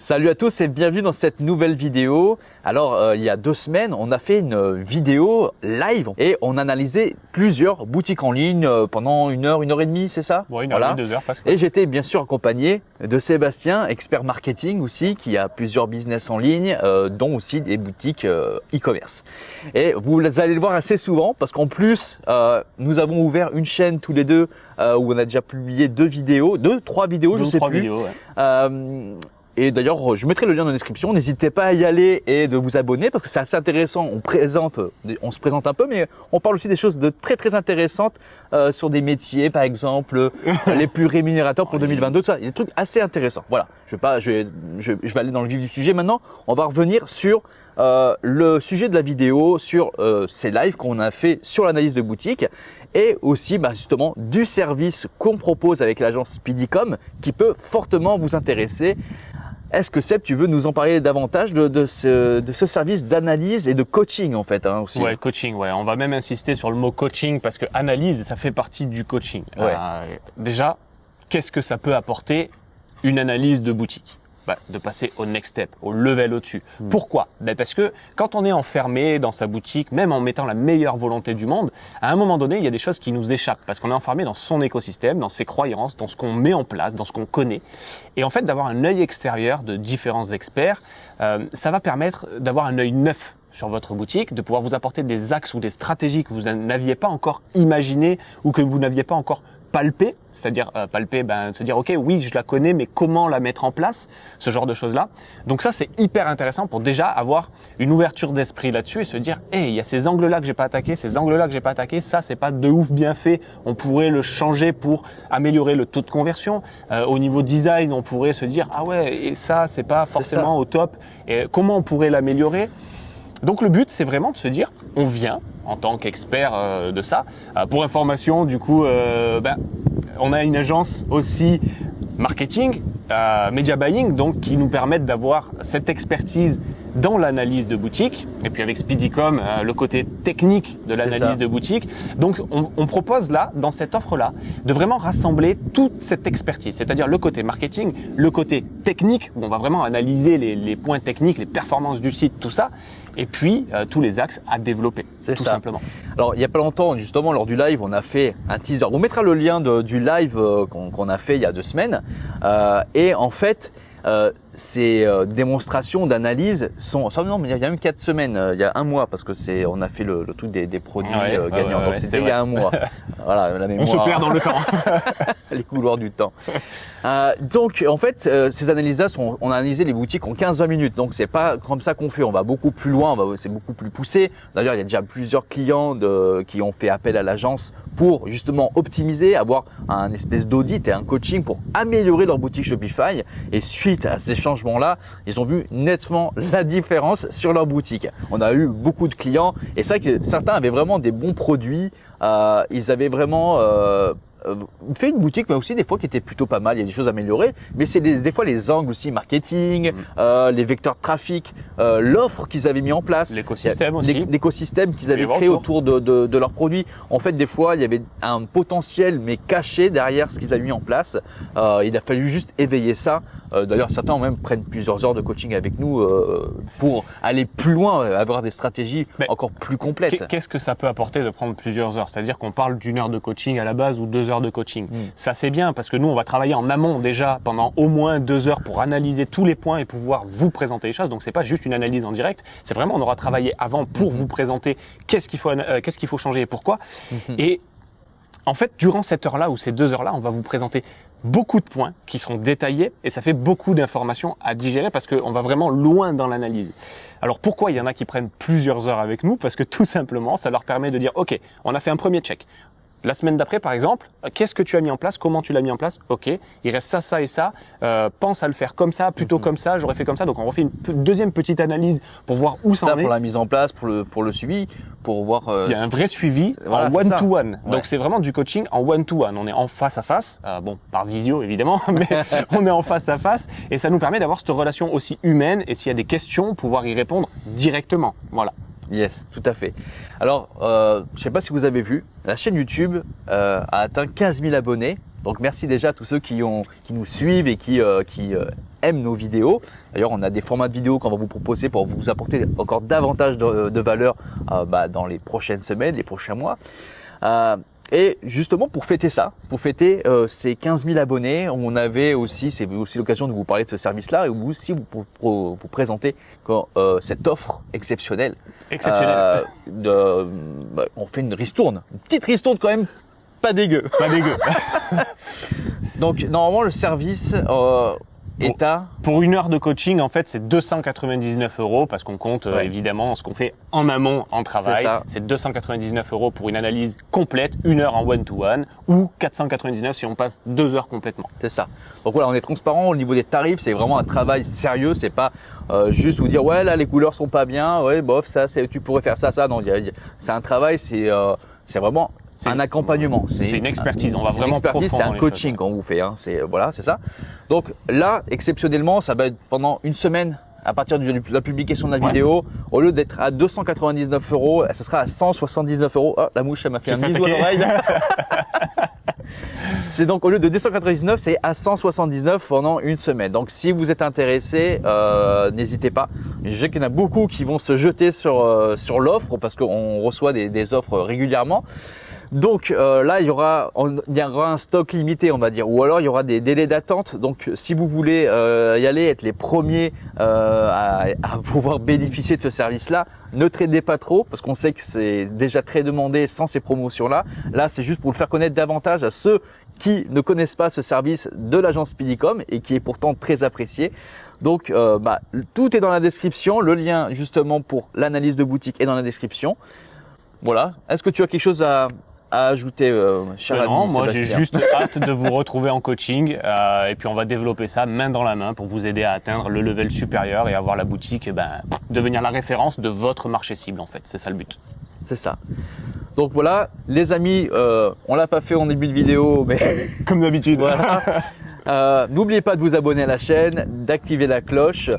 Salut à tous et bienvenue dans cette nouvelle vidéo. Alors il y a 2 semaines, on a fait une vidéo live et on a analysé plusieurs boutiques en ligne pendant 1 heure, 1 heure et demie, c'est ça? Oui, 1 heure et demie, 2 heures presque. Et j'étais bien sûr accompagné de Sébastien, expert marketing aussi, qui a plusieurs business en ligne, dont aussi des boutiques e-commerce. Et vous allez le voir assez souvent parce qu'en plus, nous avons ouvert une chaîne tous les deux où on a déjà publié 3 vidéos, je sais plus. Vidéos, ouais. Et d'ailleurs, je mettrai le lien dans la description. N'hésitez pas à y aller et de vous abonner parce que c'est assez intéressant. On se présente un peu, mais on parle aussi des choses de très intéressantes sur des métiers, par exemple, les plus rémunérateurs pour 2022. Tout ça, il y a des trucs assez intéressants. Voilà. Je vais aller dans le vif du sujet maintenant. On va revenir sur le sujet de la vidéo, sur ces lives qu'on a fait sur l'analyse de boutique. Et aussi justement du service qu'on propose avec l'agence Speedycom qui peut fortement vous intéresser. Est-ce que Seb, tu veux nous en parler davantage de ce service d'analyse et de coaching en fait aussi? Ouais, coaching, ouais. On va même insister sur le mot coaching parce que analyse, ça fait partie du coaching. Ouais. Déjà, qu'est-ce que ça peut apporter une analyse de boutique? De passer au next step, au level au-dessus. Pourquoi? Parce que quand on est enfermé dans sa boutique, même en mettant la meilleure volonté du monde, à un moment donné, il y a des choses qui nous échappent parce qu'on est enfermé dans son écosystème, dans ses croyances, dans ce qu'on met en place, dans ce qu'on connaît. Et en fait, d'avoir un œil extérieur de différents experts, ça va permettre d'avoir un œil neuf sur votre boutique, de pouvoir vous apporter des axes ou des stratégies que vous n'aviez pas encore imaginées ou que vous n'aviez pas encore palper, c'est-à-dire se dire ok, oui, je la connais, mais comment la mettre en place, ce genre de choses-là. Donc ça, c'est hyper intéressant pour déjà avoir une ouverture d'esprit là-dessus et se dire, hey, il y a ces angles-là que j'ai pas attaqués, ces angles-là que j'ai pas attaqués, ça, c'est pas de ouf bien fait. On pourrait le changer pour améliorer le taux de conversion. Au niveau design, on pourrait se dire, ah ouais, et ça, c'est pas forcément au top. Et comment on pourrait l'améliorer? Donc le but, c'est vraiment de se dire, on vient en tant qu'expert de ça. Pour information, du coup, on a une agence aussi marketing, media buying, donc qui nous permettent d'avoir cette expertise dans l'analyse de boutique. Et puis avec Speedycom, le côté technique de l'analyse de boutique. Donc on propose là, dans cette offre-là, de vraiment rassembler toute cette expertise, c'est-à-dire le côté marketing, le côté technique, où on va vraiment analyser les points techniques, les performances du site, tout ça, et puis tous les axes à développer, tout simplement. Alors il y a pas longtemps, justement lors du live, on a fait un teaser. On mettra le lien du live qu'on a fait il y a 2 semaines. Et en fait, ces démonstrations d'analyse sont, non, mais il y a même 4 semaines, il y a 1 mois, parce que on a fait le truc des produits gagnants. Donc c'était il y a 1 mois. Voilà, la mémoire. On se perd dans le temps. Les couloirs du temps. Donc en fait, ces analyses-là on a analysé les boutiques en 15-20 minutes. Donc c'est pas comme ça qu'on fait. On va beaucoup plus loin, c'est beaucoup plus poussé. D'ailleurs, il y a déjà plusieurs clients qui ont fait appel à l'agence pour justement optimiser, avoir un espèce d'audit et un coaching pour améliorer leur boutique Shopify. Et suite à ces changements-là, ils ont vu nettement la différence sur leur boutique. On a eu beaucoup de clients et c'est vrai que certains avaient vraiment des bons produits. Ils avaient vraiment fait une boutique, mais aussi des fois qui était plutôt pas mal. Il y a des choses à améliorer, mais c'est des fois les angles aussi marketing, les vecteurs de trafic, l'offre qu'ils avaient mis en place, l'écosystème aussi, l'écosystème qu'ils avaient créé autour de leurs produits. En fait, des fois, il y avait un potentiel mais caché derrière ce qu'ils avaient mis en place. Il a fallu juste éveiller ça. D'ailleurs, certains même prennent plusieurs heures de coaching avec nous pour aller plus loin, avoir des stratégies encore plus complètes. Qu'est-ce que ça peut apporter de prendre plusieurs heures? C'est-à-dire qu'on parle d'1 heure de coaching à la base ou 2 heures de coaching. Ça, c'est bien parce que nous, on va travailler en amont déjà pendant au moins 2 heures pour analyser tous les points et pouvoir vous présenter les choses. Donc, c'est pas juste une analyse en direct. C'est vraiment, on aura travaillé avant pour vous présenter qu'est-ce qu'il faut changer et pourquoi. Et en fait, durant cette heure-là ou ces 2 heures-là, on va vous présenter beaucoup de points qui sont détaillés et ça fait beaucoup d'informations à digérer parce qu'on va vraiment loin dans l'analyse. Alors pourquoi il y en a qui prennent plusieurs heures avec nous? Parce que tout simplement, ça leur permet de dire ok, on a fait un premier check. La semaine d'après, par exemple, qu'est-ce que tu as mis en place? Comment tu l'as mis en place? Ok, il reste ça, ça et ça. Pense à le faire comme ça, plutôt comme ça. J'aurais fait comme ça. Donc, on refait une deuxième petite analyse pour voir où ça en est. Ça pour la mise en place, pour le suivi, pour voir. Il y a un vrai suivi en one-to-one. Donc, c'est vraiment du coaching en one-to-one. On est en face à face. Bon, par visio évidemment, mais on est en face à face et ça nous permet d'avoir cette relation aussi humaine. Et s'il y a des questions, pouvoir y répondre directement. Voilà. Yes, tout à fait. Alors, je ne sais pas si vous avez vu, la chaîne YouTube a atteint 15 000 abonnés Donc merci déjà à tous ceux qui nous suivent et qui aiment nos vidéos. D'ailleurs, on a des formats de vidéos qu'on va vous proposer pour vous apporter encore davantage de valeur dans les prochaines semaines, les prochains mois. Et justement pour fêter ça, pour fêter ces 15 000 abonnés, c'est aussi l'occasion de vous parler de ce service-là et aussi vous présenter cette offre exceptionnelle. On fait une ristourne, une petite ristourne quand même pas dégueu. Pas dégueu. Donc normalement le service est à... Pour 1 heure de coaching, en fait, c'est 299 € parce qu'on compte évidemment ce qu'on fait en amont en travail. C'est 299 € pour une analyse complète, 1 heure en one-to-one ou 499 si on passe 2 heures complètement. C'est ça. Donc voilà, on est transparent au niveau des tarifs. C'est vraiment un travail sérieux. C'est pas juste vous dire ouais là les couleurs sont pas bien, ouais bof ça tu pourrais faire ça. Non, c'est un travail. C'est vraiment un accompagnement. C'est une expertise. On va vraiment c'est un coaching qu'on vous fait. C'est ça. Donc là, exceptionnellement, ça va être pendant une semaine à partir de la publication de la vidéo. Au lieu d'être à 299 €, ça sera à 179 €. Oh, la mouche, elle m'a fait un bisou à l'oreille. C'est donc au lieu de 299, c'est à 179 pendant une semaine. Donc si vous êtes intéressé, n'hésitez pas. Je sais qu'il y en a beaucoup qui vont se jeter sur l'offre parce qu'on reçoit des offres régulièrement. Donc là, il y aura un stock limité, on va dire, ou alors il y aura des délais d'attente. Donc si vous voulez y aller, être les premiers à pouvoir bénéficier de ce service-là, ne tradez pas trop parce qu'on sait que c'est déjà très demandé sans ces promotions-là. Là, c'est juste pour le faire connaître davantage à ceux qui ne connaissent pas ce service de l'agence Speedycom et qui est pourtant très apprécié. Donc tout est dans la description. Le lien justement pour l'analyse de boutique est dans la description. Voilà. Est-ce que tu as quelque chose à ajouter, cher ami Non, moi Sébastien? j'ai juste hâte de vous retrouver en coaching et puis on va développer ça main dans la main pour vous aider à atteindre le level supérieur et avoir la boutique, devenir la référence de votre marché cible en fait. C'est ça le but. C'est ça. Donc voilà, les amis, on l'a pas fait en début de vidéo, mais comme d'habitude. Voilà. N'oubliez pas de vous abonner à la chaîne, d'activer la cloche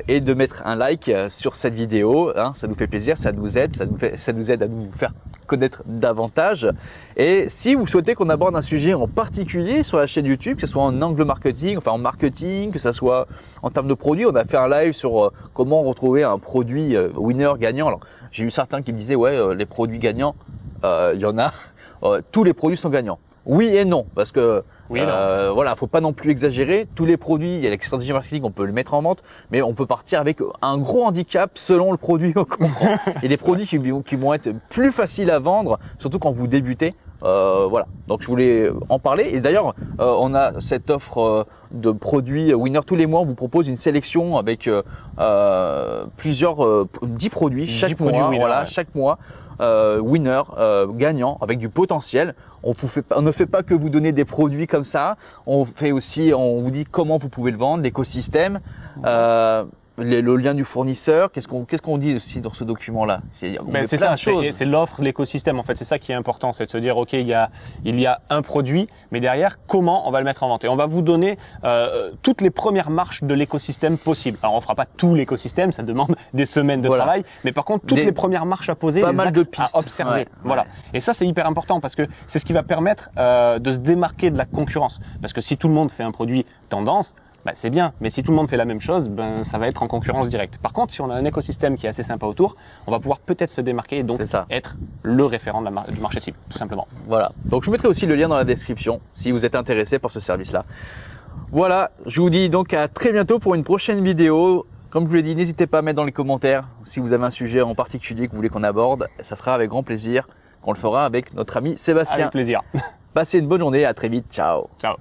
et de mettre un like sur cette vidéo. Ça nous fait plaisir, ça nous aide, ça nous aide à nous faire connaître davantage. Et si vous souhaitez qu'on aborde un sujet en particulier sur la chaîne YouTube, que ce soit en angle marketing, enfin en marketing, que ce soit en termes de produits, on a fait un live sur comment retrouver un produit winner gagnant. Alors, j'ai eu certains qui me disaient les produits gagnants, il y en a, tous les produits sont gagnants. Oui et non, parce que voilà, faut pas non plus exagérer. Tous les produits, il y a la stratégie marketing, on peut le mettre en vente, mais on peut partir avec un gros handicap selon le produit qu'on prend. Il y a des produits qui vont être plus faciles à vendre, surtout quand vous débutez. Voilà. Donc je voulais en parler. Et d'ailleurs, on a cette offre de produits Winner tous les mois. On vous propose une sélection avec 10 produits chaque mois. Voilà, chaque mois. Winner, gagnant, avec du potentiel. On ne fait pas que vous donner des produits comme ça. On vous dit comment vous pouvez le vendre, l'écosystème, le lien du fournisseur. Qu'est-ce qu'on dit aussi dans ce document-là? C'est ça, c'est l'offre, l'écosystème en fait. C'est ça qui est important, c'est de se dire ok, il y a un produit, mais derrière comment on va le mettre en vente. Et on va vous donner toutes les premières marches de l'écosystème possibles. Alors on fera pas tout l'écosystème, ça demande des semaines de travail, mais par contre toutes les premières marches à poser, pas mal de pistes à observer. Voilà. Et ça c'est hyper important parce que c'est ce qui va permettre de se démarquer de la concurrence. Parce que si tout le monde fait un produit tendance, c'est bien, mais si tout le monde fait la même chose, ça va être en concurrence directe. Par contre, si on a un écosystème qui est assez sympa autour, on va pouvoir peut-être se démarquer et donc être le référent du marché cible, tout simplement. Voilà. Donc je mettrai aussi le lien dans la description si vous êtes intéressé par ce service-là. Voilà, je vous dis donc à très bientôt pour une prochaine vidéo. Comme je vous l'ai dit, n'hésitez pas à mettre dans les commentaires si vous avez un sujet en particulier que vous voulez qu'on aborde. Ça sera avec grand plaisir qu'on le fera avec notre ami Sébastien. Avec plaisir. Passez une bonne journée, à très vite, ciao. Ciao.